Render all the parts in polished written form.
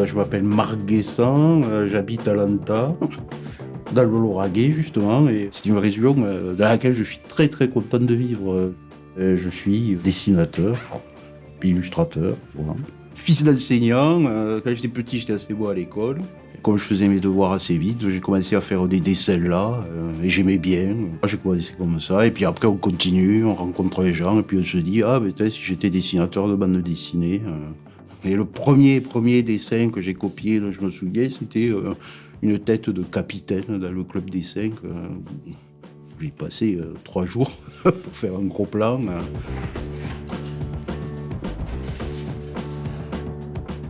Je m'appelle Marc Guessan, j'habite à Lanta, dans le Lauragais justement, et c'est une région dans laquelle je suis très très content de vivre. Je suis dessinateur, puis illustrateur, voilà. Fils d'enseignant, quand j'étais petit j'étais assez bon à l'école. Comme je faisais mes devoirs assez vite, j'ai commencé à faire des dessins là, et j'aimais bien. J'ai commencé comme ça, et puis après on continue, on rencontre les gens, et puis on se dit, ah mais peut-être si j'étais dessinateur de bande dessinée. Et le premier dessin que j'ai copié, je me souviens, c'était une tête de capitaine dans le club dessin. J'ai passé 3 jours pour faire un gros plan.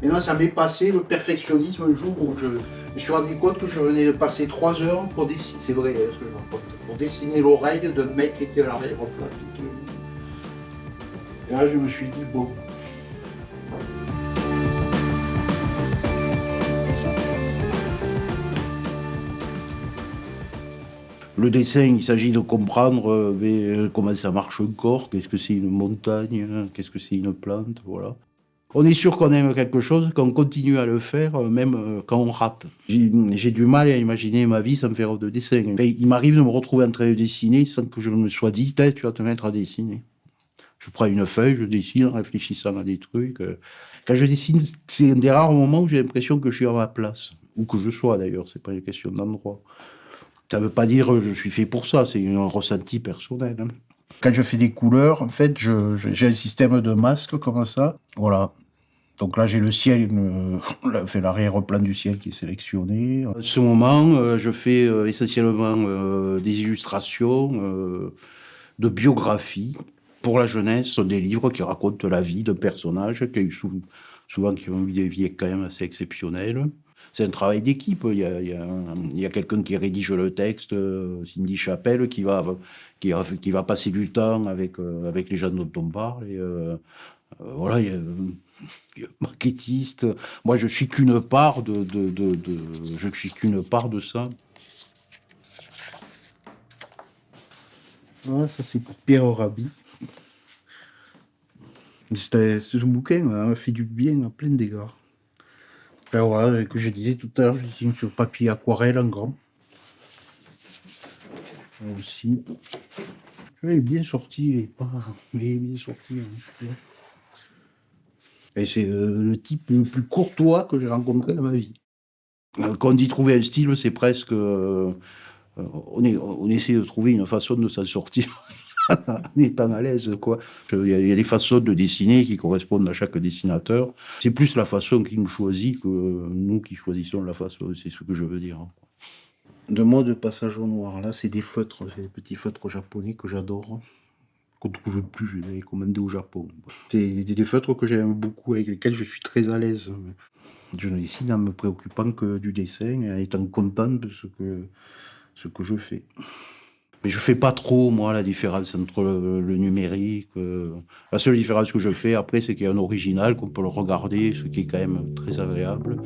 Et non, ça m'est passé le perfectionnisme un jour où je me suis rendu compte que je venais de passer 3 heures pour dessiner, c'est vrai, ce que je raconte, pour dessiner l'oreille d'un mec qui était à l'aéroplan. Et là, je me suis dit, bon. Le dessin, il s'agit de comprendre comment ça marche un corps, qu'est-ce que c'est une montagne, qu'est-ce que c'est une plante, voilà. On est sûr qu'on aime quelque chose, qu'on continue à le faire, même quand on rate. J'ai du mal à imaginer ma vie sans faire de dessin. Enfin, il m'arrive de me retrouver en train de dessiner sans que je me sois dit, tu vas te mettre à dessiner. Je prends une feuille, je dessine en réfléchissant à des trucs. Quand je dessine, c'est un des rares moments où j'ai l'impression que je suis à ma place. Où que je sois d'ailleurs, c'est pas une question d'endroit. Ça veut pas dire que je suis fait pour ça, c'est un ressenti personnel. Hein. Quand je fais des couleurs, en fait, j'ai un système de masques comme ça. Voilà. Donc là, j'ai le ciel, l'arrière-plan du ciel qui est sélectionné. En ce moment, je fais essentiellement des illustrations de biographie pour la jeunesse. Ce sont des livres qui racontent la vie d'un personnage qui a eu souvent qui ont eu des vies quand même assez exceptionnelles. C'est un travail d'équipe. Il y a quelqu'un qui rédige le texte, Cindy Chapelle, qui va passer du temps avec les gens dont on parle. Et, voilà, il y a maquettiste. Moi, je suis qu'une part je suis qu'une part de ça. Voilà, ça c'est pour Pierre Rabhi. Ce bouquin m'a fait du bien à plein d'égards. Enfin, voilà, que je disais tout à l'heure, je dessine sur papier aquarelle en grand. Aussi. Il est bien sorti, il est bien sorti. Hein. Et c'est le type le plus courtois que j'ai rencontré dans ma vie. Quand on dit trouver un style, c'est presque... on essaie de trouver une façon de s'en sortir en étant à l'aise, quoi. Il y a des façons de dessiner qui correspondent à chaque dessinateur. C'est plus la façon qui nous choisit que nous qui choisissons la façon, c'est ce que je veux dire. De moi de passage au noir, là, c'est des feutres, c'est des petits feutres japonais que j'adore, qu'on ne trouve plus, je les ai commandés au Japon. C'est des feutres que j'aime beaucoup, avec lesquels je suis très à l'aise. Je ne dessine en me préoccupant que du dessin, en étant content de ce que je fais. Mais je fais pas trop, moi, la différence entre le numérique. La seule différence que je fais après, c'est qu'il y a un original, qu'on peut le regarder, ce qui est quand même très agréable.